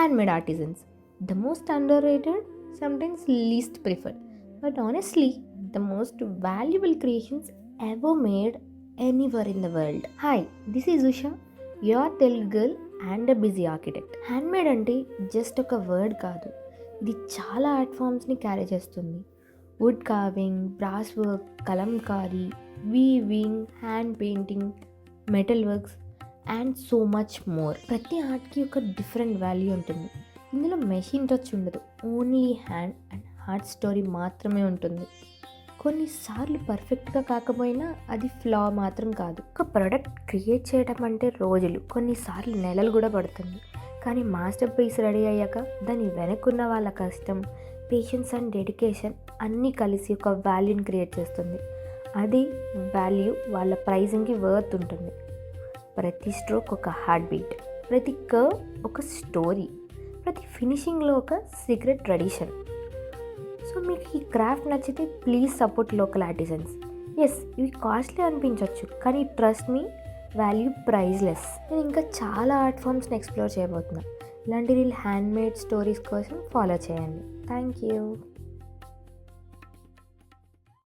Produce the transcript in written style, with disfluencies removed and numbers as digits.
handmade artisans. The most underrated, sometimes least preferred, but honestly, the most valuable creations ever made anywhere in the world. Hi, this is Usha, your Telugu girl and a busy architect. Handmade అంటే just ఒక word కాదు, ఇది చాలా art ఫామ్స్ని carry చేస్తుంది. Would carving, brass work, Kalamkari, weaving, hand painting, metal works and so much more. ప్రతి ఆర్ట్కి ఒక different value ఉంటుంది. ఇందులో మెషిన్ టచ్ ఉండదు, only hand and heart story మాత్రమే ఉంటుంది. కొన్నిసార్లు పర్ఫెక్ట్గా కాకపోయినా అది ఫ్లా మాత్రం కాదు. ఒక ప్రోడక్ట్ క్రియేట్ చేయడం అంటే రోజులు, కొన్నిసార్లు నెలలు కూడా పడుతుంది. కానీ మాస్టర్ పీస్ రెడీ అయ్యాక దాని వెనక్కున్న వాళ్ళ కష్టం, పేషెన్స్ అండ్ డెడికేషన్ అన్నీ కలిసి ఒక వాల్యూని క్రియేట్ చేస్తుంది. అది వాల్యూ వాళ్ళ ప్రైజింగ్కి వర్త్ ఉంటుంది. ప్రతి స్ట్రోక్ ఒక హార్ట్ బీట్, ప్రతి కర్వ్ ఒక స్టోరీ, ప్రతి ఫినిషింగ్లో ఒక సీక్రెట్ ట్రెడిషన్. సో మీకు ఈ క్రాఫ్ట్ నచ్చితే please support local artisans. Yes, ఇవి కాస్ట్లీ అనిపించవచ్చు, కానీ ట్రస్ట్ మీ, వాల్యూ ప్రైజ్లెస్. నేను ఇంకా చాలా ఆర్ట్ ఫామ్స్ని ఎక్స్ప్లోర్ చేయబోతున్నాను. ఇలాంటి రీల్ హ్యాండ్మేడ్ స్టోరీస్ కోసం ఫాలో చేయండి. Thank you.